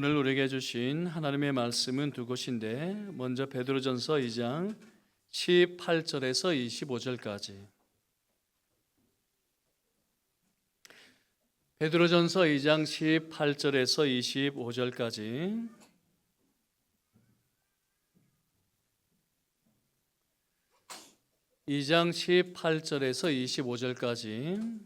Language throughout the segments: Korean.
오늘 우리에게 주신 하나님의 말씀은 두 곳인데 먼저 베드로전서 2장 18절에서 25절까지 베드로전서 2장 18절에서 25절까지 2장 18절에서 25절까지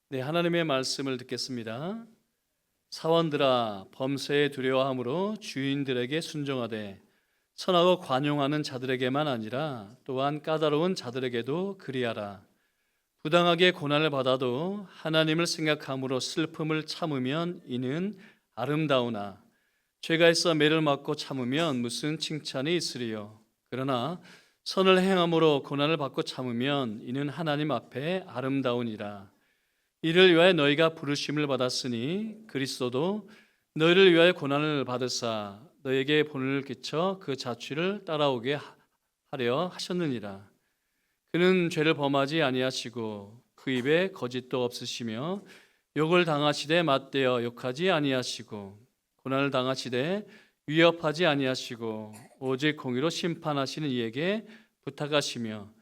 네, 하나님의 말씀을 듣겠습니다. 사원들아, 범죄에 두려워함으로 주인들에게 순종하되 선하고 관용하는 자들에게만 아니라 또한 까다로운 자들에게도 그리하라. 부당하게 고난을 받아도 하나님을 생각함으로 슬픔을 참으면 이는 아름다우나 죄가 있어 매를 맞고 참으면 무슨 칭찬이 있으리요. 그러나 선을 행함으로 고난을 받고 참으면 이는 하나님 앞에 아름다우니라. 이를 위하여 너희가 부르심을 받았으니 그리스도도 너희를 위하여 고난을 받으사 너희에게 본을 끼쳐 그 자취를 따라오게 하려 하셨느니라. 그는 죄를 범하지 아니하시고 그 입에 거짓도 없으시며 욕을 당하시되 맞대어 욕하지 아니하시고 고난을 당하시되 위협하지 아니하시고 오직 공의로 심판하시는 이에게 부탁하시며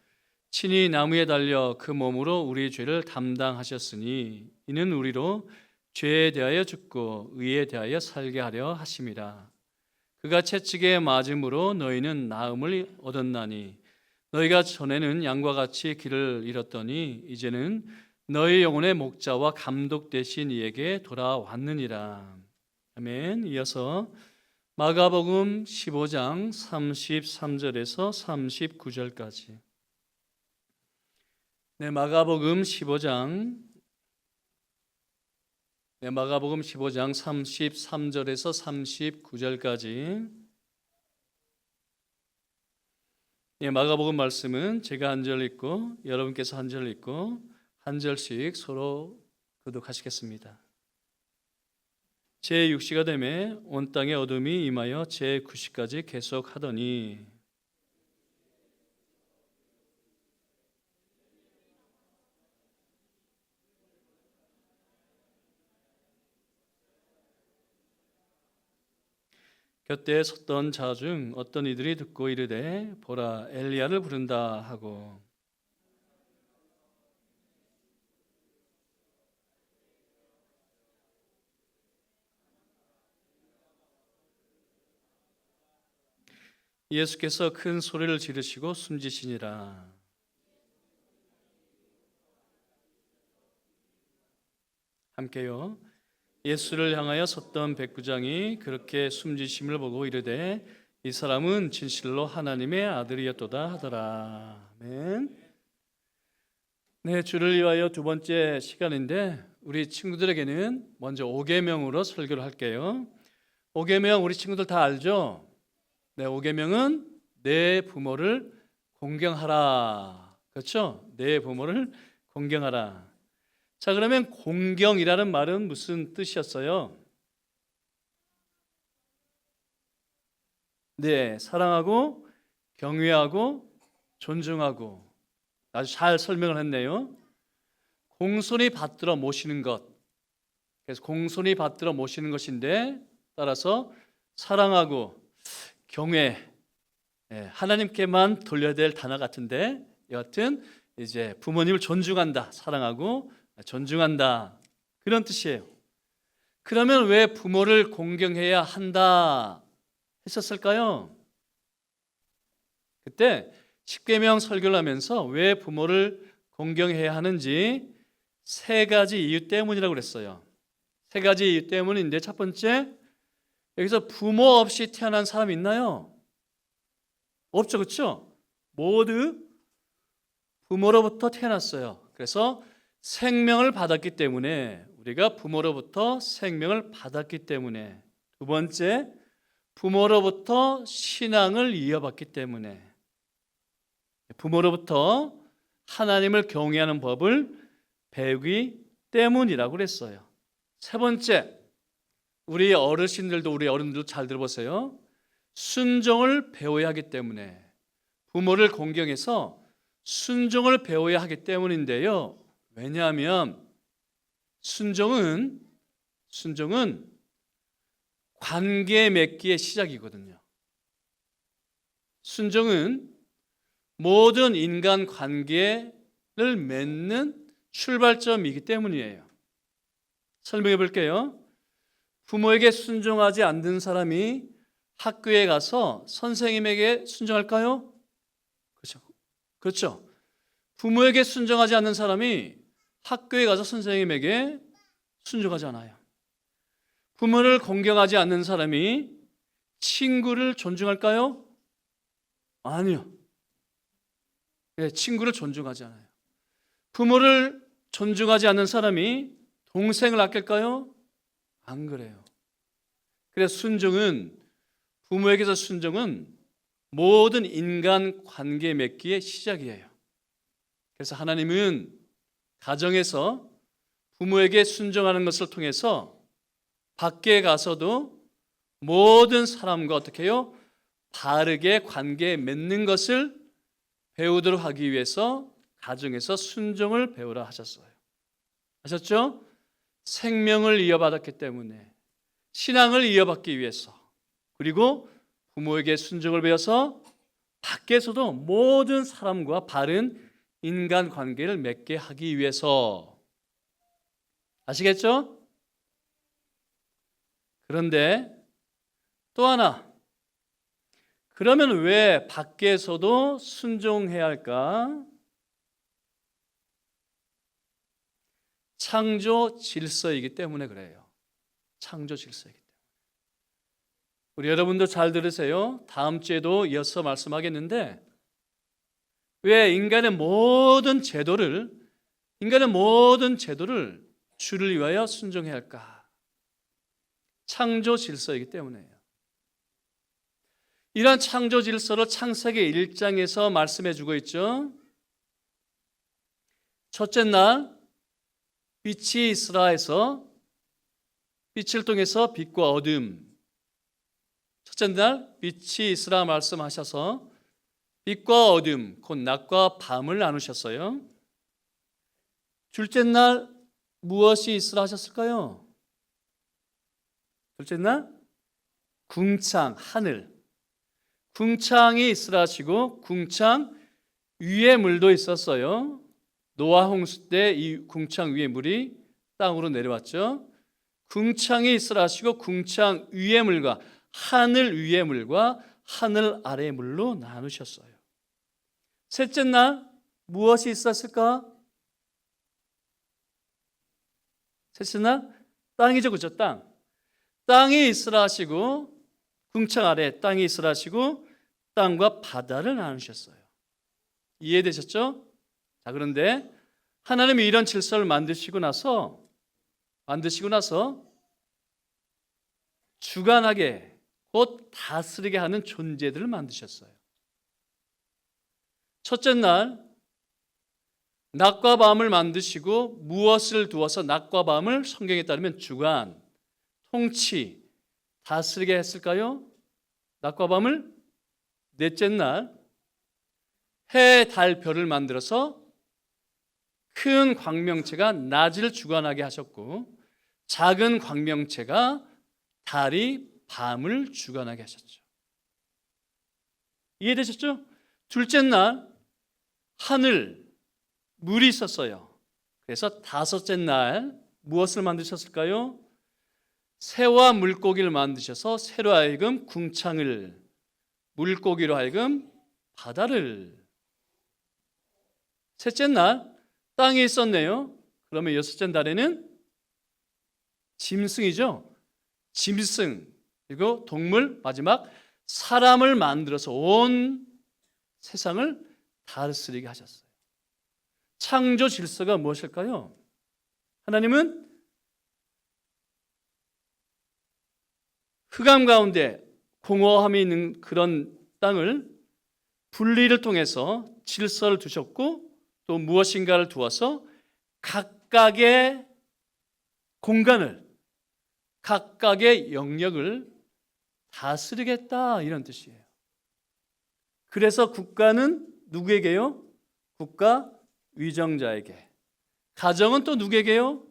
친히 나무에 달려 그 몸으로 우리 죄를 담당하셨으니 이는 우리로 죄에 대하여 죽고 의에 대하여 살게 하려 하심이라. 그가 채찍에 맞음으로 너희는 나음을 얻었나니 너희가 전에는 양과 같이 길을 잃었더니 이제는 너희 영혼의 목자와 감독 되신 이에게 돌아왔느니라. 아멘. 이어서 마가복음 15장 33절에서 39절까지 마가복음 15장 33절에서 39절까지 마가복음 말씀은 제가 한 절 읽고 여러분께서 한 절 읽고 한 절씩 서로 교독하시겠습니다. 제6시가 되매 온 땅에 어둠이 임하여 제9시까지 계속하더니 곁에 섰던 자 중 어떤 이들이 듣고 이르되 보라 엘리야를 부른다 하고 예수께서 큰 소리를 지르시고 숨지시니라. 함께요. 예수를 향하여 섰던 백부장이 그렇게 숨지심을 보고 이르되 이 사람은 진실로 하나님의 아들이었도다 하더라. 아멘. 네, 주를 위하여 두 번째 시간인데 우리 친구들에게는 먼저 5계명으로 설교를 할게요. 5계명 우리 친구들 다 알죠? 네, 5계명은 내 부모를 공경하라. 그렇죠? 내 부모를 공경하라. 자, 그러면 공경이라는 말은 무슨 뜻이었어요? 네, 사랑하고 경외하고 존중하고 아주 잘 설명을 했네요. 공손히 받들어 모시는 것. 그래서 공손히 받들어 모시는 것인데 따라서 사랑하고 경외, 하나님께만 돌려야 될 단어 같은데 여하튼 이제 부모님을 존중한다, 사랑하고 존중한다 그런 뜻이에요. 그러면 왜 부모를 공경해야 한다 했었을까요? 그때 십계명 설교를 하면서 왜 부모를 공경해야 하는지 세 가지 이유 때문이라고 그랬어요. 세 가지 이유 때문인데 첫 번째, 여기서 부모 없이 태어난 사람 있나요? 없죠, 그렇죠? 모두 부모로부터 태어났어요. 그래서 생명을 받았기 때문에 우리가 부모로부터 생명을 받았기 때문에 두 번째, 부모로부터 신앙을 이어받기 때문에 부모로부터 하나님을 경외하는 법을 배우기 때문이라고 그랬어요. 세 번째, 우리 어르신들도 우리 어른들도 잘 들어보세요. 순종을 배워야 하기 때문에 부모를 공경해서 순종을 배워야 하기 때문인데요. 왜냐하면 순종은 관계 맺기의 시작이거든요. 순종은 모든 인간 관계를 맺는 출발점이기 때문이에요. 설명해 볼게요. 부모에게 순종하지 않는 사람이 학교에 가서 선생님에게 순종할까요? 그렇죠. 부모에게 순종하지 않는 사람이 학교에 가서 선생님에게 순종하지 않아요. 부모를 공경하지 않는 사람이 친구를 존중할까요? 아니요. 네, 친구를 존중하지 않아요. 부모를 존중하지 않는 사람이 동생을 아낄까요? 안 그래요. 그래서 부모에게서 순종은 모든 인간 관계 맺기의 시작이에요. 그래서 하나님은 가정에서 부모에게 순종하는 것을 통해서 밖에 가서도 모든 사람과 어떻게 해요? 바르게 관계 맺는 것을 배우도록 하기 위해서 가정에서 순종을 배우라 하셨어요. 아셨죠? 생명을 이어받았기 때문에 신앙을 이어받기 위해서 그리고 부모에게 순종을 배워서 밖에서도 모든 사람과 바른 인간 관계를 맺게 하기 위해서 아시겠죠? 그런데 또 하나 그러면 왜 밖에서도 순종해야 할까? 창조 질서이기 때문에 그래요. 창조 질서이기 때문에. 우리 여러분도 잘 들으세요. 다음 주에도 이어서 말씀하겠는데 왜 인간의 모든 제도를 주를 위하여 순종해야 할까? 창조 질서이기 때문에요. 이러한 창조 질서를 창세기 1장에서 말씀해 주고 있죠. 첫째 날 빛이 있으라 해서 빛을 통해서 빛과 어둠, 첫째 날 빛이 있으라 말씀하셔서 빛과 어둠, 곧 낮과 밤을 나누셨어요. 둘째 날 무엇이 있으라 하셨을까요? 둘째 날 궁창, 하늘. 궁창이 있으라 하시고 궁창 위에 물도 있었어요. 노아 홍수 때 이 궁창 위에 물이 땅으로 내려왔죠. 궁창이 있으라 하시고 궁창 위의 물과 하늘 위의 물과 하늘 아래의 물로 나누셨어요. 셋째 날 무엇이 있었을까? 셋째 날 땅이죠, 그렇죠? 땅이 있으라 하시고 궁창 아래 땅이 있으라 하시고 땅과 바다를 나누셨어요. 이해되셨죠? 자, 그런데 하나님이 이런 질서를 만드시고 나서 주관하게 곧 다스리게 하는 존재들을 만드셨어요. 첫째 날 낮과 밤을 만드시고 무엇을 두어서 낮과 밤을 성경에 따르면 주관, 통치, 다스리게 했을까요? 낮과 밤을. 넷째 날 해, 달, 별을 만들어서 큰 광명체가 낮을 주관하게 하셨고 작은 광명체가 달이 밤을 주관하게 하셨죠. 이해되셨죠? 둘째 날 하늘, 물이 있었어요. 그래서 다섯째 날 무엇을 만드셨을까요? 새와 물고기를 만드셔서 새로 하여금 궁창을, 물고기로 하여금 바다를. 셋째 날 땅이 있었네요. 그러면 여섯째 날에는 짐승이죠. 짐승, 그리고 동물, 마지막 사람을 만들어서 온 세상을 다스리게 하셨어요. 창조 질서가 무엇일까요? 하나님은 흑암 가운데 공허함이 있는 그런 땅을 분리를 통해서 질서를 두셨고 또 무엇인가를 두어서 각각의 공간을, 각각의 영역을 다스리겠다 이런 뜻이에요. 그래서 국가는 누구에게요? 국가 위정자에게. 가정은 또 누구에게요?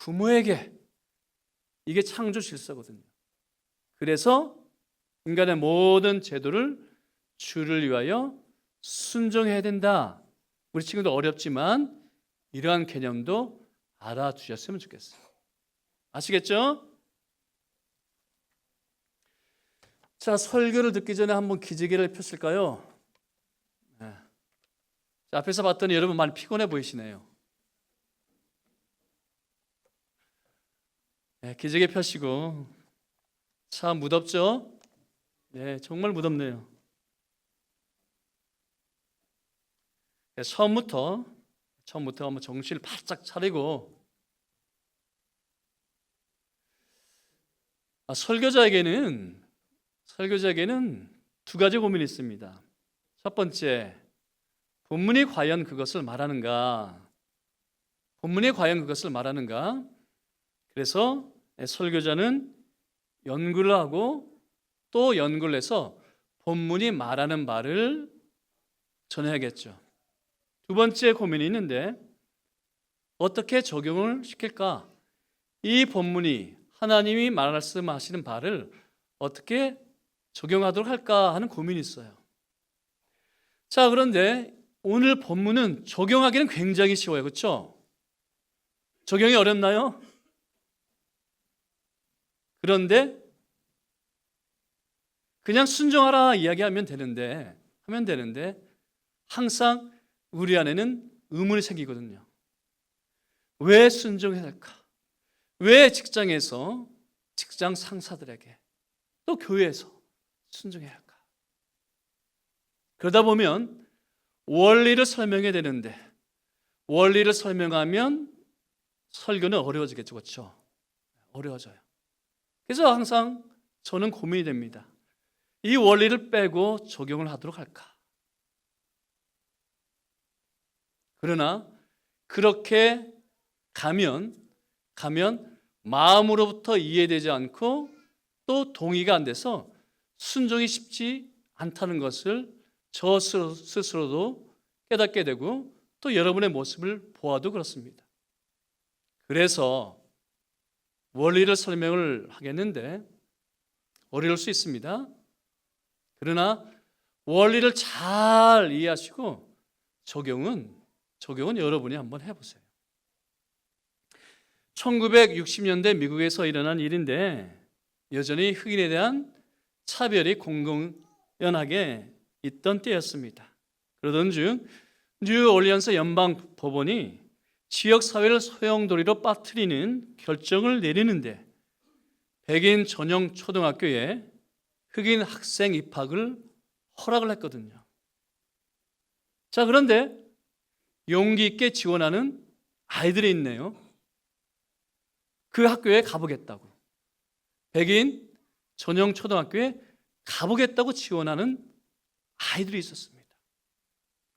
부모에게. 이게 창조 질서거든요. 그래서 인간의 모든 제도를 주를 위하여 순종해야 된다. 우리 친구도 어렵지만 이러한 개념도 알아두셨으면 좋겠어요. 아시겠죠? 자, 설교를 듣기 전에 한번 기지개를 폈을까요? 네. 자, 앞에서 봤더니 여러분 많이 피곤해 보이시네요. 네, 기지개 펴시고. 참 무덥죠? 네, 정말 무덥네요. 네, 처음부터 한번 정신을 바짝 차리고, 설교자에게는 두 가지 고민이 있습니다. 첫 번째, 본문이 과연 그것을 말하는가? 그래서 설교자는 연구를 하고 또 연구를 해서 본문이 말하는 말을 전해야겠죠. 두 번째 고민이 있는데 어떻게 적용을 시킬까? 이 본문이 하나님이 말씀하시는 바를 어떻게 적용하도록 할까 하는 고민이 있어요. 자, 그런데 오늘 본문은 적용하기는 굉장히 쉬워요. 그렇죠? 적용이 어렵나요? 그런데 그냥 순종하라 이야기하면 되는데 항상 우리 안에는 의문이 생기거든요. 왜 순종해야 할까? 왜 직장에서 직장 상사들에게 또 교회에서 순종해야 할까? 그러다 보면 원리를 설명해야 되는데 원리를 설명하면 설교는 어려워지겠죠. 그렇죠? 어려워져요. 그래서 항상 저는 고민이 됩니다. 이 원리를 빼고 적용을 하도록 할까? 그러나 그렇게 가면 마음으로부터 이해되지 않고 또 동의가 안 돼서 순종이 쉽지 않다는 것을 저 스스로도 깨닫게 되고 또 여러분의 모습을 보아도 그렇습니다. 그래서 원리를 설명을 하겠는데 어려울 수 있습니다. 그러나 원리를 잘 이해하시고 적용은 여러분이 한번 해보세요. 1960년대 미국에서 일어난 일인데 여전히 흑인에 대한 차별이 공공연하게 있던 때였습니다. 그러던 중 뉴올리언스 연방 법원이 지역 사회를 소용돌이로 빠뜨리는 결정을 내리는데 백인 전용 초등학교에 흑인 학생 입학을 허락을 했거든요. 자, 그런데 용기 있게 지원하는 아이들이 있네요. 그 학교에 가보겠다고. 백인 전용 초등학교에 가보겠다고 지원하는 아이들이 있었습니다.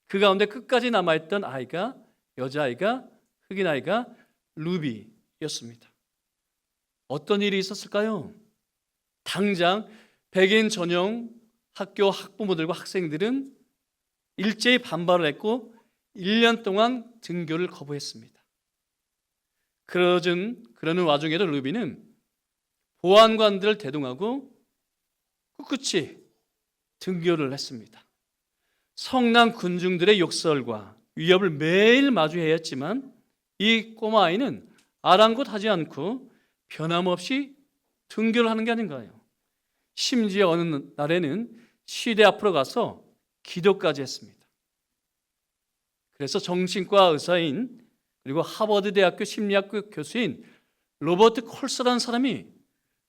그 가운데 끝까지 남아있던 아이가, 여자아이가, 흑인 아이가 루비였습니다. 어떤 일이 있었을까요? 당장 백인 전용 학교 학부모들과 학생들은 일제히 반발을 했고 1년 동안 등교를 거부했습니다. 그러는 와중에도 루비는 보안관들을 대동하고 꿋꿋이 등교를 했습니다. 성난 군중들의 욕설과 위협을 매일 마주해야 했지만 이 꼬마 아이는 아랑곳하지 않고 변함없이 등교를 하는 게 아닌가요? 심지어 어느 날에는 시대 앞으로 가서 기도까지 했습니다. 그래서 정신과 의사인 그리고 하버드 대학교 심리학교 교수인 로버트 콜스라는 사람이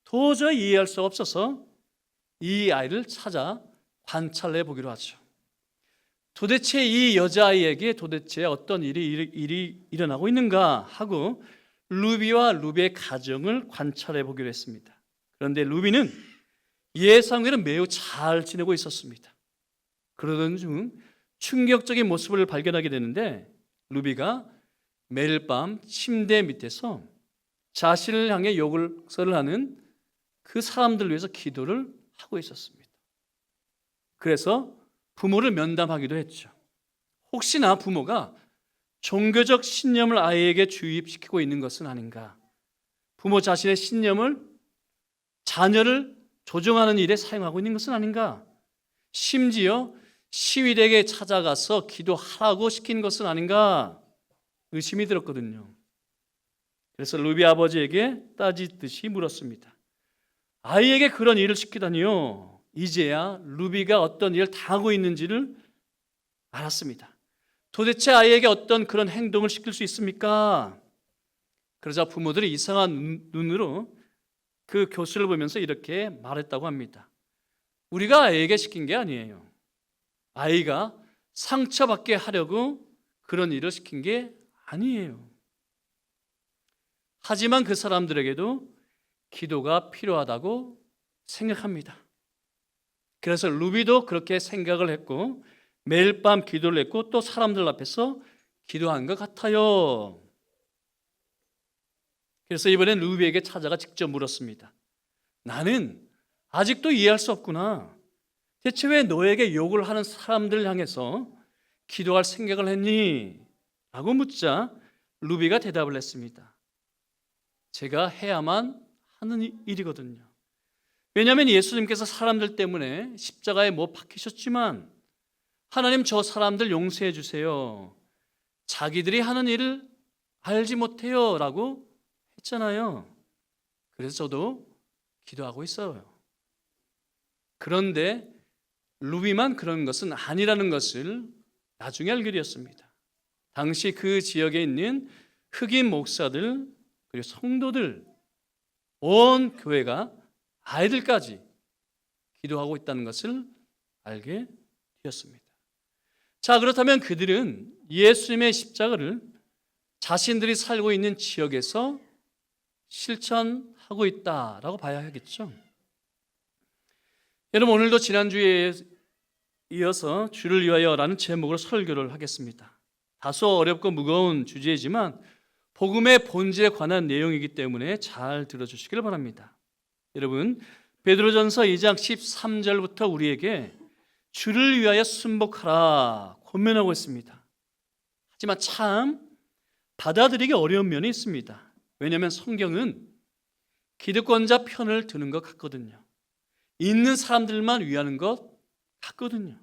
도저히 이해할 수 없어서 이 아이를 찾아 관찰해 보기로 하죠. 도대체 이 여자아이에게 도대체 어떤 일이 일어나고 있는가 하고 루비와 루비의 가정을 관찰해 보기로 했습니다. 그런데 루비는 예상외로 매우 잘 지내고 있었습니다. 그러던 중 충격적인 모습을 발견하게 되는데 루비가 매일 밤 침대 밑에서 자신을 향해 욕설을 하는 그 사람들을 위해서 기도를 하고 있었습니다. 그래서 부모를 면담하기도 했죠. 혹시나 부모가 종교적 신념을 아이에게 주입시키고 있는 것은 아닌가, 부모 자신의 신념을 자녀를 조정하는 일에 사용하고 있는 것은 아닌가? 심지어 시위대에게 찾아가서 기도하라고 시킨 것은 아닌가? 의심이 들었거든요. 그래서 루비 아버지에게 따지듯이 물었습니다. 아이에게 그런 일을 시키다니요. 이제야 루비가 어떤 일을 당하고 있는지를 알았습니다. 도대체 아이에게 어떤 그런 행동을 시킬 수 있습니까? 그러자 부모들이 이상한 눈으로 그 교수를 보면서 이렇게 말했다고 합니다. 우리가 아이에게 시킨 게 아니에요. 아이가 상처받게 하려고 그런 일을 시킨 게 아니에요. 하지만 그 사람들에게도 기도가 필요하다고 생각합니다. 그래서 루비도 그렇게 생각을 했고 매일 밤 기도를 했고 또 사람들 앞에서 기도한 것 같아요. 그래서 이번엔 루비에게 찾아가 직접 물었습니다. 나는 아직도 이해할 수 없구나. 대체 왜 너에게 욕을 하는 사람들을 향해서 기도할 생각을 했니? 라고 묻자 루비가 대답을 했습니다. 제가 해야만 하는 일이거든요. 왜냐하면 예수님께서 사람들 때문에 십자가에 못 박히셨지만 하나님 저 사람들 용서해 주세요. 자기들이 하는 일을 알지 못해요 라고 했잖아요. 그래서 저도 기도하고 있어요. 그런데 루비만 그런 것은 아니라는 것을 나중에 알게 되었습니다. 당시 그 지역에 있는 흑인 목사들 그리고 성도들 온 교회가 아이들까지 기도하고 있다는 것을 알게 되었습니다. 자, 그렇다면 그들은 예수님의 십자가를 자신들이 살고 있는 지역에서 실천하고 있다라고 봐야 하겠죠. 여러분, 오늘도 지난주에 이어서 주를 위하여라는 제목으로 설교를 하겠습니다. 다소 어렵고 무거운 주제이지만 복음의 본질에 관한 내용이기 때문에 잘 들어주시길 바랍니다. 여러분, 베드로전서 2장 13절부터 우리에게 주를 위하여 순복하라 권면하고 있습니다. 하지만 참 받아들이기 어려운 면이 있습니다. 왜냐하면 성경은 기득권자 편을 드는 것 같거든요. 있는 사람들만 위하는 것 같거든요.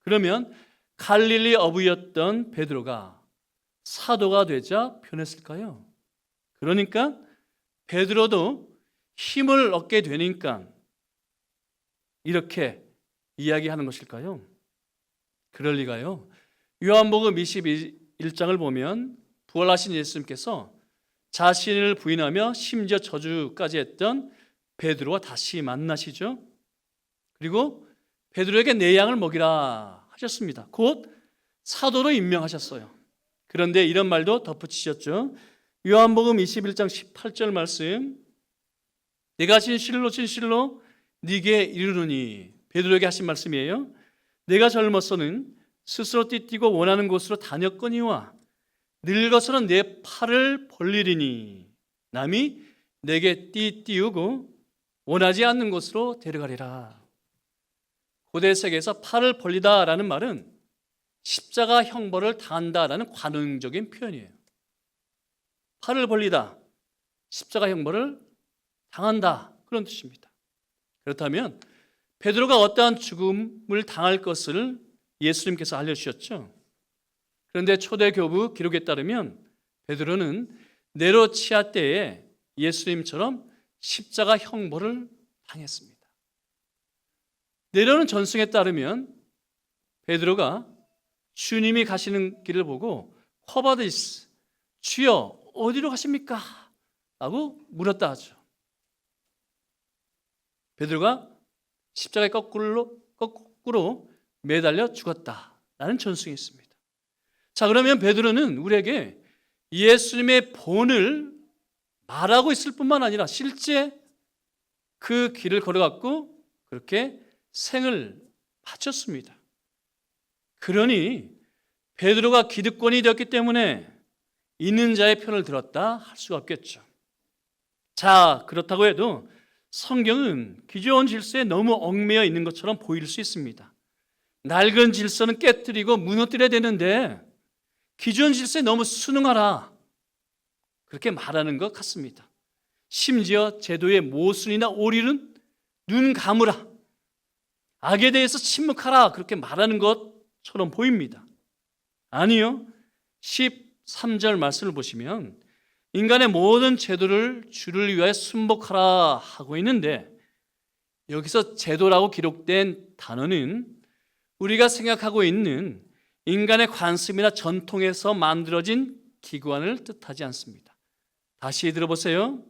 그러면 갈릴리 어부였던 베드로가 사도가 되자 변했을까요? 그러니까 베드로도 힘을 얻게 되니까 이렇게 이야기하는 것일까요? 그럴 리가요. 요한복음 21장을 보면 부활하신 예수님께서 자신을 부인하며 심지어 저주까지 했던 베드로와 다시 만나시죠. 그리고 베드로에게 내 양을 먹이라 하셨습니다. 곧 사도로 임명하셨어요. 그런데 이런 말도 덧붙이셨죠. 요한복음 21장 18절 말씀, 내가 진실로 진실로 네게 이르노니, 베드로에게 하신 말씀이에요. 내가 젊어서는 스스로 띠뛰고 원하는 곳으로 다녔거니와 늙어서는 내 팔을 벌리리니 남이 내게 띠띠우고 원하지 않는 곳으로 데려가리라. 고대 세계에서 팔을 벌리다라는 말은 십자가 형벌을 당한다라는 관용적인 표현이에요. 팔을 벌리다, 십자가 형벌을 당한다, 그런 뜻입니다. 그렇다면 베드로가 어떠한 죽음을 당할 것을 예수님께서 알려주셨죠. 그런데 초대교부 기록에 따르면 베드로는 네로 치하 때에 예수님처럼 십자가 형벌을 당했습니다. 네로는 전승에 따르면 베드로가 주님이 가시는 길을 보고 쿼바디스, 주여 어디로 가십니까? 라고 물었다 하죠. 베드로가 십자가에 거꾸로 매달려 죽었다라는 전승이 있습니다. 자, 그러면 베드로는 우리에게 예수님의 본을 말하고 있을 뿐만 아니라 실제 그 길을 걸어갔고 그렇게 생을 바쳤습니다. 그러니 베드로가 기득권이 되었기 때문에 있는 자의 편을 들었다 할 수가 없겠죠. 자, 그렇다고 해도 성경은 기존 질서에 너무 얽매여 있는 것처럼 보일 수 있습니다. 낡은 질서는 깨뜨리고 무너뜨려야 되는데 기존 질서에 너무 순응하라, 그렇게 말하는 것 같습니다. 심지어 제도의 모순이나 오류는 눈 감으라, 악에 대해서 침묵하라, 그렇게 말하는 것처럼 보입니다. 아니요. 13절 말씀을 보시면 인간의 모든 제도를 주를 위하여 순복하라 하고 있는데, 여기서 제도라고 기록된 단어는 우리가 생각하고 있는 인간의 관습이나 전통에서 만들어진 기관을 뜻하지 않습니다. 다시 들어보세요.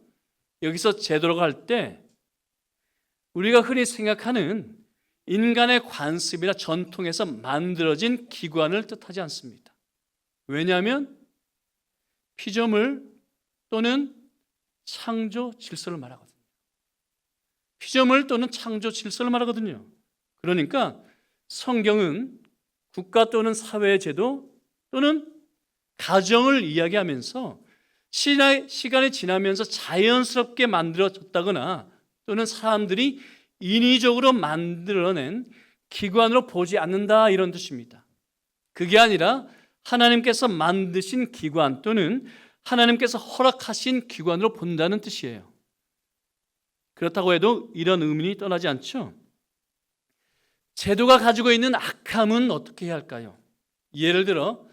여기서 제도라고 할 때 우리가 흔히 생각하는 인간의 관습이나 전통에서 만들어진 기관을 뜻하지 않습니다. 왜냐하면 피조물 또는 창조 질서를 말하거든요. 피조물 또는 창조 질서를 말하거든요. 그러니까 성경은 국가 또는 사회 제도 또는 가정을 이야기하면서 시간이 지나면서 자연스럽게 만들어졌다거나 또는 사람들이 인위적으로 만들어낸 기관으로 보지 않는다, 이런 뜻입니다. 그게 아니라 하나님께서 만드신 기관 또는 하나님께서 허락하신 기관으로 본다는 뜻이에요. 그렇다고 해도 이런 의문이 떠나지 않죠. 제도가 가지고 있는 악함은 어떻게 해야 할까요? 예를 들어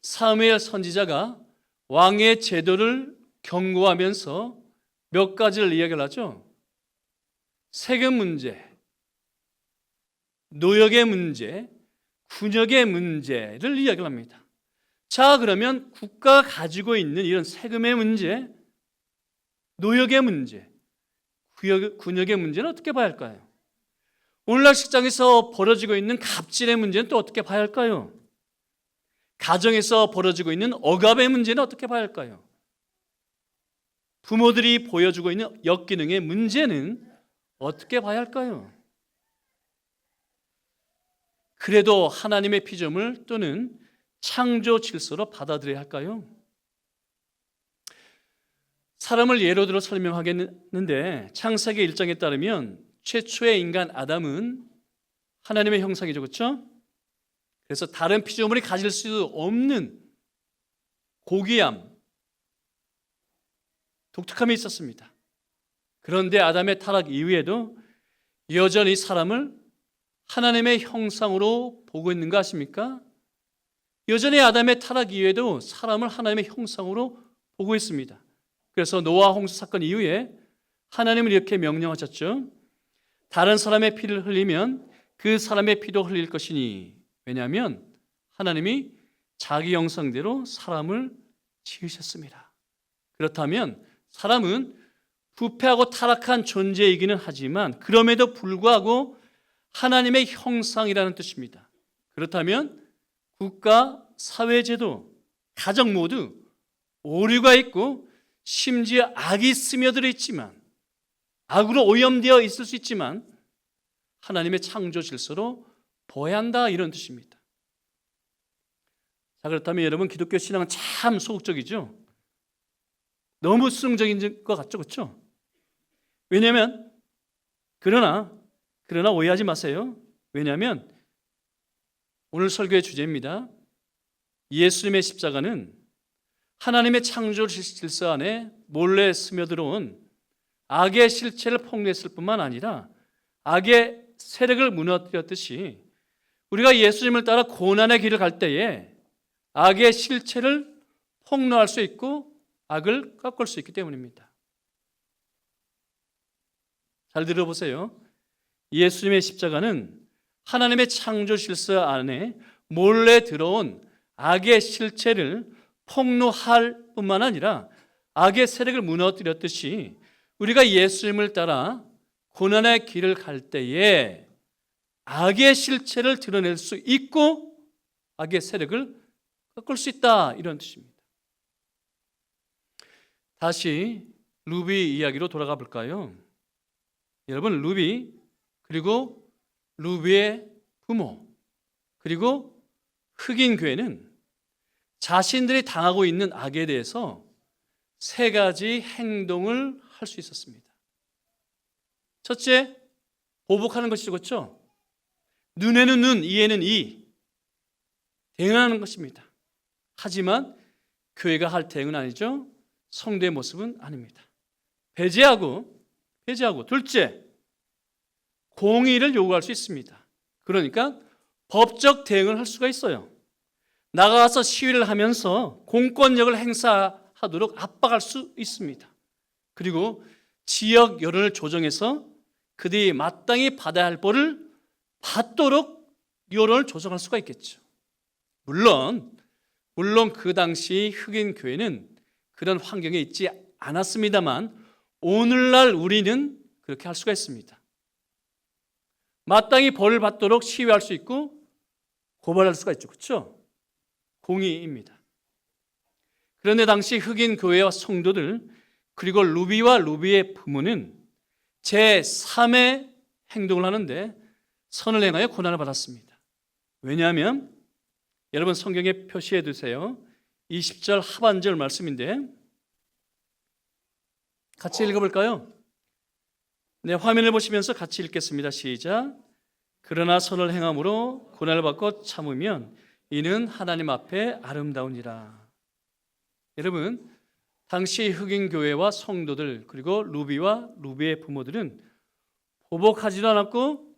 사무엘 선지자가 왕의 제도를 경고하면서 몇 가지를 이야기를 하죠. 세금 문제, 노역의 문제, 군역의 문제를 이야기를 합니다. 자, 그러면 국가가 가지고 있는 이런 세금의 문제, 노역의 문제, 군역의 문제는 어떻게 봐야 할까요? 오늘날 직장에서 벌어지고 있는 갑질의 문제는 또 어떻게 봐야 할까요? 가정에서 벌어지고 있는 억압의 문제는 어떻게 봐야 할까요? 부모들이 보여주고 있는 역기능의 문제는 어떻게 봐야 할까요? 그래도 하나님의 피조물 또는 창조 질서로 받아들여야 할까요? 사람을 예로 들어 설명하겠는데 창세기 1장에 따르면 최초의 인간 아담은 하나님의 형상이죠, 그렇죠? 그래서 다른 피조물이 가질 수 없는 고귀함, 독특함이 있었습니다. 그런데 아담의 타락 이후에도 여전히 사람을 하나님의 형상으로 보고 있는 거 아십니까? 여전히 아담의 타락 이후에도 사람을 하나님의 형상으로 보고 있습니다. 그래서 노아 홍수 사건 이후에 하나님은 이렇게 명령하셨죠. 다른 사람의 피를 흘리면 그 사람의 피도 흘릴 것이니, 왜냐하면 하나님이 자기 형상대로 사람을 지으셨습니다. 그렇다면 사람은 부패하고 타락한 존재이기는 하지만 그럼에도 불구하고 하나님의 형상이라는 뜻입니다. 그렇다면 국가, 사회제도, 가정 모두 오류가 있고 심지어 악이 스며들어 있지만, 악으로 오염되어 있을 수 있지만 하나님의 창조 질서로 보아야 한다, 이런 뜻입니다. 자, 그렇다면 여러분, 기독교 신앙은 참 소극적이죠. 너무 수능적인 것 같죠, 그렇죠? 왜냐하면 그러나 오해하지 마세요. 왜냐하면 오늘 설교의 주제입니다. 예수님의 십자가는 하나님의 창조 질서 안에 몰래 스며들어온 악의 실체를 폭로했을 뿐만 아니라 악의 세력을 무너뜨렸듯이 우리가 예수님을 따라 고난의 길을 갈 때에 악의 실체를 폭로할 수 있고 악을 꺾을 수 있기 때문입니다. 잘 들어보세요. 예수님의 십자가는 하나님의 창조 질서 안에 몰래 들어온 악의 실체를 폭로할 뿐만 아니라 악의 세력을 무너뜨렸듯이 우리가 예수님을 따라 고난의 길을 갈 때에 악의 실체를 드러낼 수 있고 악의 세력을 꺾을 수 있다, 이런 뜻입니다. 다시 루비 이야기로 돌아가 볼까요? 여러분, 루비 그리고 루비의 부모 그리고 흑인 교회는 자신들이 당하고 있는 악에 대해서 세 가지 행동을 할 수 있었습니다. 첫째, 보복하는 것이죠, 그렇죠? 눈에는 눈, 이에는 이, 대응하는 것입니다. 하지만 교회가 할 대응은 아니죠. 성도의 모습은 아닙니다. 배제하고 둘째, 공의를 요구할 수 있습니다. 그러니까 법적 대응을 할 수가 있어요. 나가서 시위를 하면서 공권력을 행사하도록 압박할 수 있습니다. 그리고 지역 여론을 조정해서 그들이 마땅히 받아야 할 벌을 받도록 여론을 조정할 수가 있겠죠. 물론 그 당시 흑인 교회는 그런 환경에 있지 않았습니다만 오늘날 우리는 그렇게 할 수가 있습니다. 마땅히 벌을 받도록 시위할 수 있고 고발할 수가 있죠. 그렇죠? 공의입니다. 그런데 당시 흑인 교회와 성도들 그리고 루비와 루비의 부모는 제3의 행동을 하는데 선을 행하여 고난을 받았습니다. 왜냐하면 여러분 성경에 표시해 두세요. 20절 하반절 말씀인데 같이 읽어볼까요? 네, 화면을 보시면서 같이 읽겠습니다. 시작. 그러나 선을 행함으로 고난을 받고 참으면 이는 하나님 앞에 아름다우니라. 여러분, 당시 흑인 교회와 성도들 그리고 루비와 루비의 부모들은 보복하지도 않았고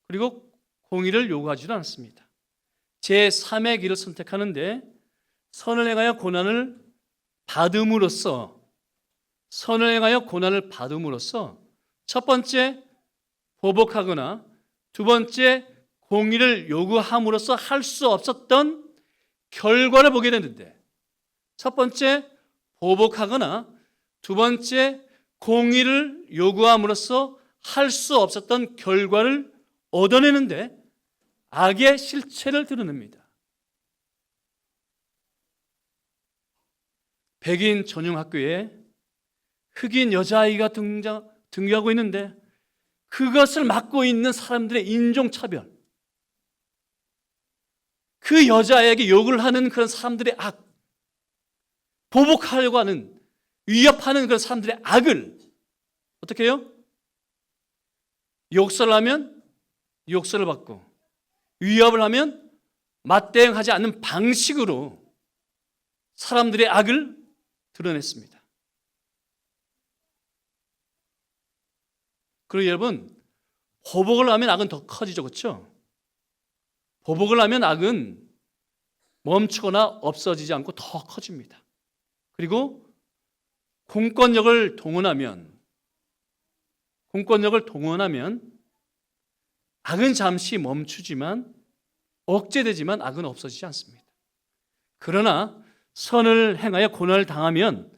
그리고 공의를 요구하지도 않았습니다. 제3의 길을 선택하는데 선을 행하여 고난을 받음으로써 첫 번째 보복하거나 두 번째 공의를 요구함으로써 할 수 없었던 결과를 보게 되는데 첫 번째 보복하거나 두 번째 공의를 요구함으로써 할 수 없었던 결과를 얻어내는데 악의 실체를 드러냅니다. 백인 전용 학교에 흑인 여자아이가 등교하고 있는데 그것을 맡고 있는 사람들의 인종차별, 그 여자에게 욕을 하는 그런 사람들의 악, 보복하려고 하는, 위협하는 그런 사람들의 악을 어떻게 해요? 욕설을 하면 욕설을 받고 위협을 하면 맞대응하지 않는 방식으로 사람들의 악을 드러냈습니다. 그리고 여러분, 보복을 하면 악은 더 커지죠. 그렇죠? 보복을 하면 악은 멈추거나 없어지지 않고 더 커집니다. 그리고 공권력을 동원하면 악은 잠시 멈추지만 억제되지만 악은 없어지지 않습니다. 그러나 선을 행하여 고난을 당하면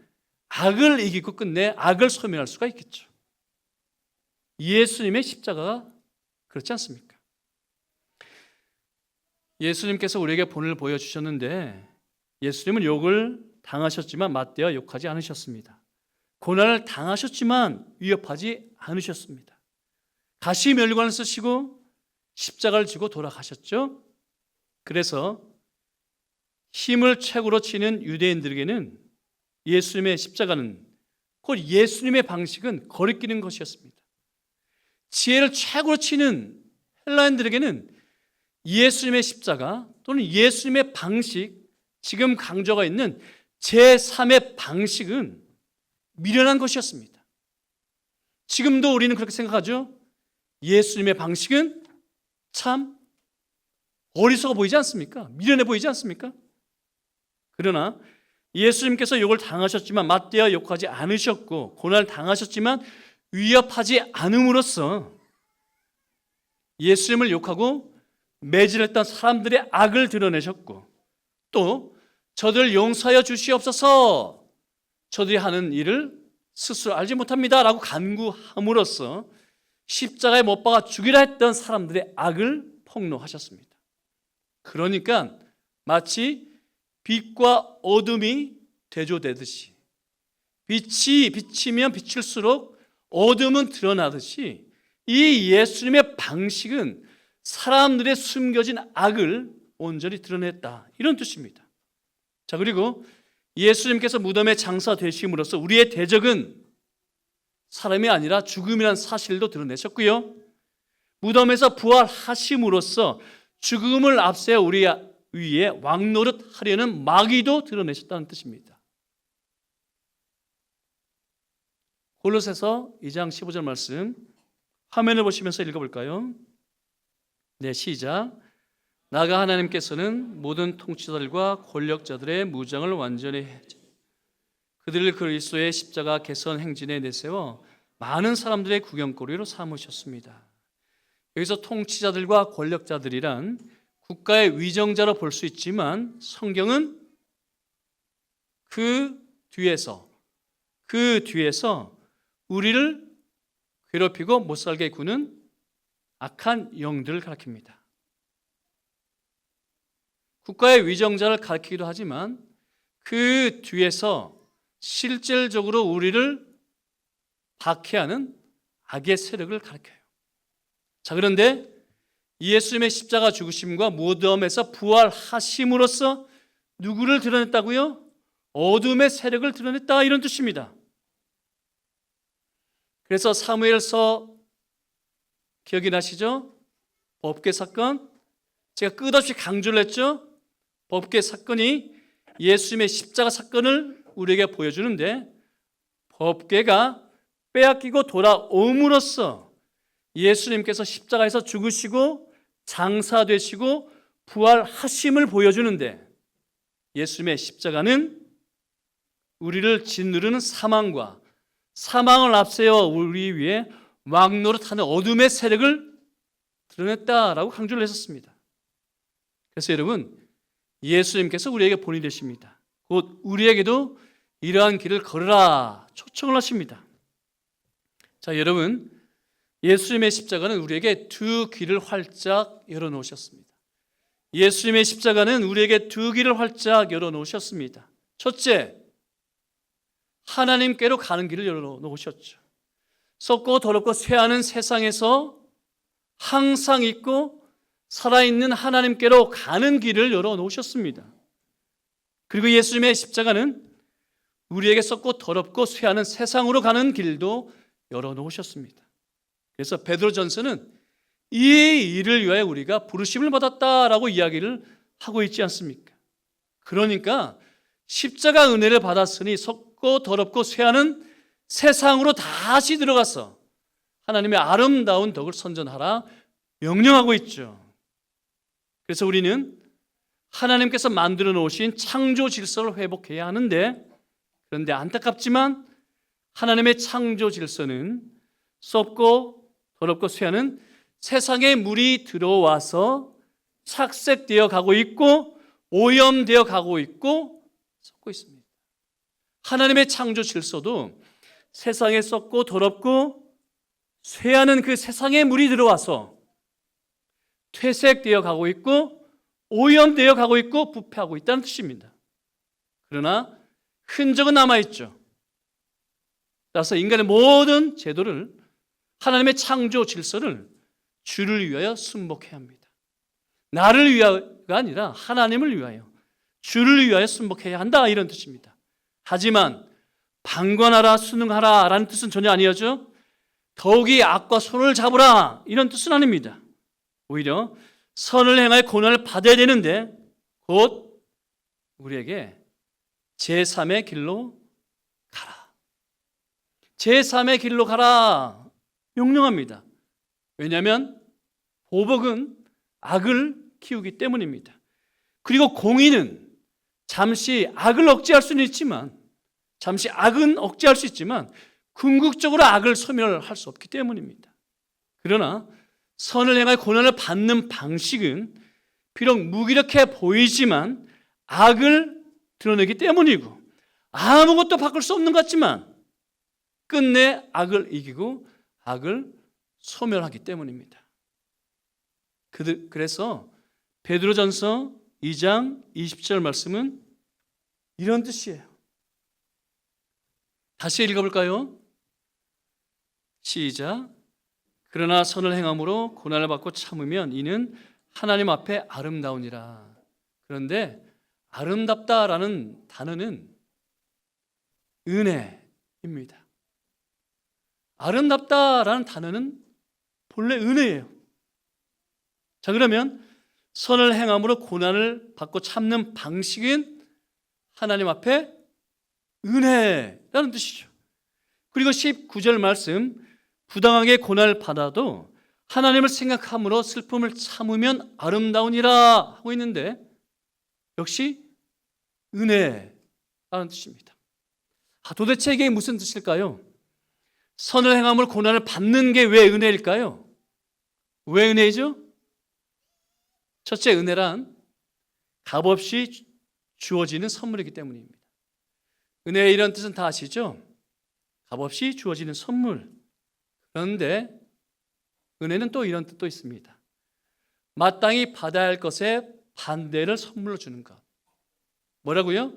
악을 이기고 끝내 악을 소멸할 수가 있겠죠. 예수님의 십자가가 그렇지 않습니까? 예수님께서 우리에게 본을 보여주셨는데 예수님은 욕을 당하셨지만 맞대어 욕하지 않으셨습니다. 고난을 당하셨지만 위협하지 않으셨습니다. 가시면류관을 쓰시고 십자가를 지고 돌아가셨죠. 그래서 힘을 최고로 치는 유대인들에게는 예수님의 십자가는 곧 예수님의 방식은 거리끼는 것이었습니다. 지혜를 최고로 치는 헬라인들에게는 예수님의 십자가 또는 예수님의 방식, 지금 강조가 있는 제3의 방식은 미련한 것이었습니다. 지금도 우리는 그렇게 생각하죠. 예수님의 방식은 참 어리석어 보이지 않습니까? 미련해 보이지 않습니까? 그러나 예수님께서 욕을 당하셨지만 맞대어 욕하지 않으셨고 고난을 당하셨지만 위협하지 않음으로써 예수님을 욕하고 매질했던 사람들의 악을 드러내셨고 또 저들 용서하여 주시옵소서 저들이 하는 일을 스스로 알지 못합니다 라고 간구함으로써 십자가에 못 박아 죽이라 했던 사람들의 악을 폭로하셨습니다. 그러니까 마치 빛과 어둠이 대조되듯이 빛이 비치면 비칠수록 어둠은 드러나듯이 이 예수님의 방식은 사람들의 숨겨진 악을 온전히 드러냈다 이런 뜻입니다. 자, 그리고 예수님께서 무덤에 장사되심으로써 우리의 대적은 사람이 아니라 죽음이라는 사실도 드러내셨고요. 무덤에서 부활하심으로써 죽음을 앞세워 우리 위에 왕노릇 하려는 마귀도 드러내셨다는 뜻입니다. 골로새서 2장 15절 말씀 화면을 보시면서 읽어볼까요? 네, 시작. 나가 하나님께서는 모든 통치자들과 권력자들의 무장을 완전히 그들을 그리스도의 십자가 개선 행진에 내세워 많은 사람들의 구경거리로 삼으셨습니다. 여기서 통치자들과 권력자들이란 국가의 위정자로 볼 수 있지만 성경은 그 뒤에서 우리를 괴롭히고 못 살게 구는 악한 영들을 가리킵니다. 국가의 위정자를 가리키기도 하지만 그 뒤에서 실질적으로 우리를 박해하는 악의 세력을 가리켜요. 자, 그런데 예수님의 십자가 죽으심과 무덤에서 부활하심으로써 누구를 드러냈다고요? 어둠의 세력을 드러냈다, 이런 뜻입니다. 그래서 사무엘서 기억이 나시죠? 법궤 사건, 제가 끝없이 강조를 했죠. 법궤 사건이 예수님의 십자가 사건을 우리에게 보여주는데, 법궤가 빼앗기고 돌아옴으로써 예수님께서 십자가에서 죽으시고 장사되시고 부활하심을 보여주는데, 예수님의 십자가는 우리를 짓누르는 사망과 사망을 앞세워 우리 위에 왕노릇하는 어둠의 세력을 드러냈다라고 강조를 했었습니다. 그래서 여러분, 예수님께서 우리에게 본이 되십니다. 곧 우리에게도 이러한 길을 걸으라 초청을 하십니다. 자, 여러분, 예수님의 십자가는 우리에게 두 길을 활짝 열어놓으셨습니다. 예수님의 십자가는 우리에게 두 길을 활짝 열어놓으셨습니다. 첫째, 하나님께로 가는 길을 열어놓으셨죠. 썩고 더럽고 쇠하는 세상에서 항상 있고 살아있는 하나님께로 가는 길을 열어놓으셨습니다. 그리고 예수님의 십자가는 우리에게 썩고 더럽고 쇠하는 세상으로 가는 길도 열어놓으셨습니다. 그래서 베드로전서는 이 일을 위하여 우리가 부르심을 받았다라고 이야기를 하고 있지 않습니까? 그러니까 십자가 은혜를 받았으니 썩고 더럽고 쇠하는 세상으로 다시 들어가서 하나님의 아름다운 덕을 선전하라 명령하고 있죠. 그래서 우리는 하나님께서 만들어 놓으신 창조 질서를 회복해야 하는데, 그런데 안타깝지만 하나님의 창조 질서는 썩고 더럽고 쇠하는 세상에 물이 들어와서 착색되어 가고 있고 오염되어 가고 있고 썩고 있습니다. 하나님의 창조 질서도 세상에 썩고 더럽고 쇠하는 그 세상에 물이 들어와서 퇴색되어 가고 있고 오염되어 가고 있고 부패하고 있다는 뜻입니다. 그러나 흔적은 남아있죠. 따라서 인간의 모든 제도를, 하나님의 창조 질서를 주를 위하여 순복해야 합니다. 나를 위하여가 아니라 하나님을 위하여, 주를 위하여 순복해야 한다, 이런 뜻입니다. 하지만 방관하라, 순응하라 라는 뜻은 전혀 아니었죠. 더욱이 악과 손을 잡으라, 이런 뜻은 아닙니다. 오히려 선을 행하여 고난을 받아야 되는데 곧 우리에게 제3의 길로 가라, 제3의 길로 가라 명령합니다. 왜냐하면 보복은 악을 키우기 때문입니다. 그리고 공의는 잠시 악을 억제할 수는 있지만, 잠시 악은 억제할 수 있지만 궁극적으로 악을 소멸할 수 없기 때문입니다. 그러나 선을 행하여 고난을 받는 방식은 비록 무기력해 보이지만 악을 드러내기 때문이고, 아무것도 바꿀 수 없는 것 같지만 끝내 악을 이기고 악을 소멸하기 때문입니다. 그래서 베드로전서 2장 20절 말씀은 이런 뜻이에요. 다시 읽어볼까요? 시작. 그러나 선을 행함으로 고난을 받고 참으면 이는 하나님 앞에 아름다우니라. 그런데 아름답다라는 단어는 은혜입니다. 아름답다라는 단어는 본래 은혜예요. 자, 그러면 선을 행함으로 고난을 받고 참는 방식은 하나님 앞에 은혜라는 뜻이죠. 그리고 19절 말씀, 부당하게 고난을 받아도 하나님을 생각함으로 슬픔을 참으면 아름다우니라 하고 있는데, 역시 은혜라는 뜻입니다. 도대체 이게 무슨 뜻일까요? 선을 행함으로 고난을 받는 게 왜 은혜일까요? 왜 은혜이죠? 첫째, 은혜란 값없이 주어지는 선물이기 때문입니다. 은혜의 이런 뜻은 다 아시죠? 값없이 주어지는 선물. 그런데 은혜는 또 이런 뜻도 있습니다. 마땅히 받아야 할 것에 반대를 선물로 주는 것. 뭐라고요?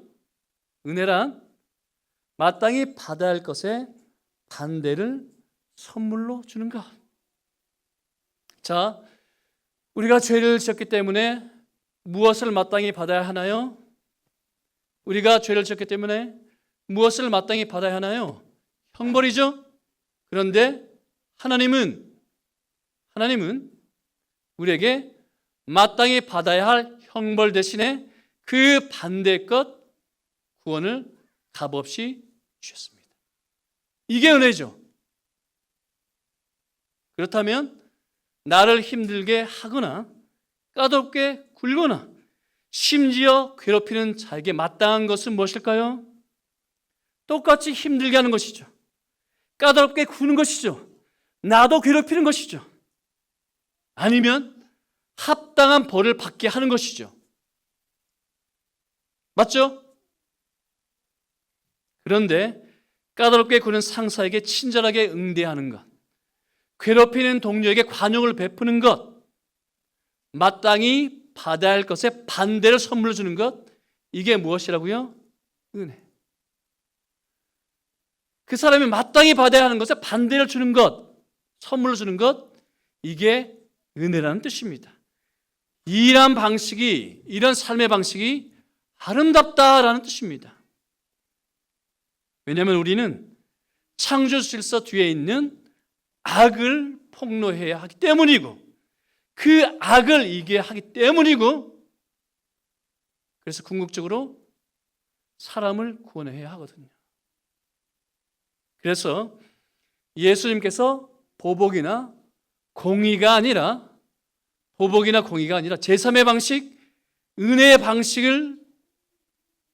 은혜란 마땅히 받아야 할 것에 반대를 선물로 주는 것. 자, 우리가 죄를 지었기 때문에 무엇을 마땅히 받아야 하나요? 우리가 죄를 지었기 때문에 무엇을 마땅히 받아야 하나요? 형벌이죠. 그런데 하나님은 우리에게 마땅히 받아야 할 형벌 대신에 그 반대의 것, 구원을 값없이 주셨습니다. 이게 은혜죠. 그렇다면 나를 힘들게 하거나 까다롭게 굴거나 심지어 괴롭히는 자에게 마땅한 것은 무엇일까요? 똑같이 힘들게 하는 것이죠. 까다롭게 구는 것이죠. 나도 괴롭히는 것이죠. 아니면 합당한 벌을 받게 하는 것이죠. 맞죠? 그런데 까다롭게 구는 상사에게 친절하게 응대하는 것, 괴롭히는 동료에게 관용을 베푸는 것, 마땅히 받아야 할 것에 반대를 선물로 주는 것, 이게 무엇이라고요? 은혜. 그 사람이 마땅히 받아야 하는 것에 반대를 주는 것, 선물로 주는 것, 이게 은혜라는 뜻입니다. 이런 방식이, 이런 삶의 방식이 아름답다라는 뜻입니다. 왜냐하면 우리는 창조 질서 뒤에 있는 악을 폭로해야 하기 때문이고, 그 악을 이겨야 하기 때문이고, 그래서 궁극적으로 사람을 구원해야 하거든요. 그래서 예수님께서 보복이나 공의가 아니라 제3의 방식, 은혜의 방식을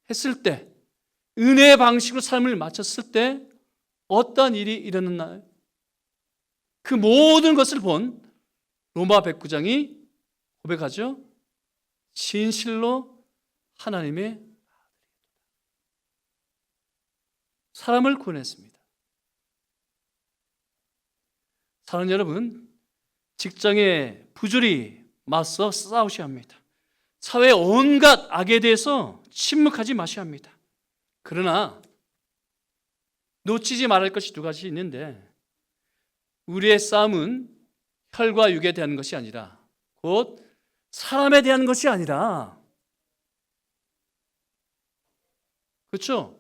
했을 때, 은혜의 방식으로 삶을 마쳤을 때 어떤 일이 일어났나요? 그 모든 것을 본 로마 109장이 고백하죠. 진실로 하나님의 아들이다. 사람을 구원했습니다. 사랑하는 여러분, 직장에 부조리 맞서 싸우셔야 합니다. 사회의 온갖 악에 대해서 침묵하지 마셔야 합니다. 그러나 놓치지 말할 것이 두 가지 있는데, 우리의 싸움은 혈과 육에 대한 것이 아니라 곧 사람에 대한 것이 아니라, 그렇죠?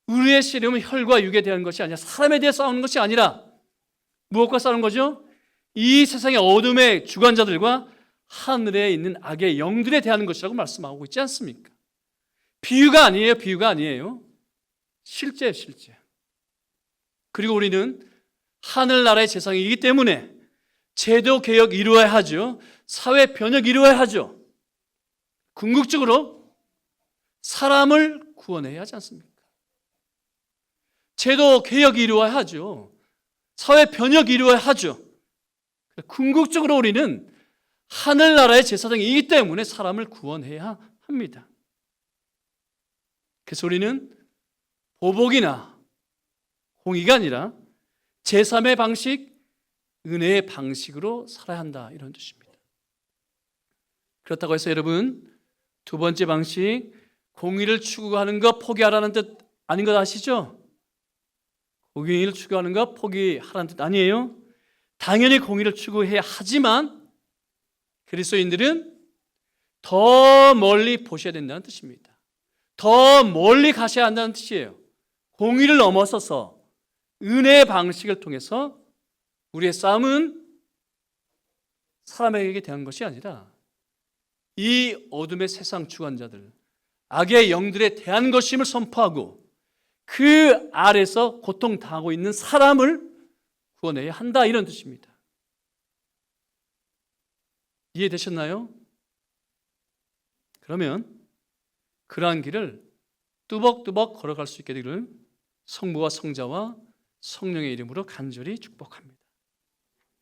우리의 씨름은 혈과 육에 대한 것이 아니라 사람에 대해 싸우는 것이 아니라 무엇과 싸우는 거죠? 이 세상의 어둠의 주관자들과 하늘에 있는 악의 영들에 대한 것이라고 말씀하고 있지 않습니까? 비유가 아니에요. 실제예요, 실제. 그리고 우리는 하늘나라의 재상이기 때문에 제도 개혁 이루어야 하죠. 사회 변혁 이루어야 하죠. 궁극적으로 사람을 구원해야 하지 않습니까? 제도 개혁 이루어야 하죠. 사회 변혁 이루어야 하죠. 궁극적으로 우리는 하늘나라의 제사장이기 때문에 사람을 구원해야 합니다. 그래서 우리는 보복이나 공의가 아니라 제3의 방식, 은혜의 방식으로 살아야 한다, 이런 뜻입니다. 그렇다고 해서 여러분, 두 번째 방식, 공의를 추구하는 것 포기하라는 뜻 아닌 것 아시죠? 공의를 추구하는 것 포기하라는 뜻 아니에요. 당연히 공의를 추구해야 하지만 그리스도인들은 더 멀리 보셔야 된다는 뜻입니다. 더 멀리 가셔야 한다는 뜻이에요. 공의를 넘어서서 은혜의 방식을 통해서 우리의 싸움은 사람에게 대한 것이 아니라 이 어둠의 세상 주관자들, 악의 영들에 대한 것임을 선포하고, 그 아래서 고통당하고 있는 사람을 구원해야 한다, 이런 뜻입니다. 이해되셨나요? 그러면 그러한 길을 뚜벅뚜벅 걸어갈 수 있게 되기를 성부와 성자와 성령의 이름으로 간절히 축복합니다.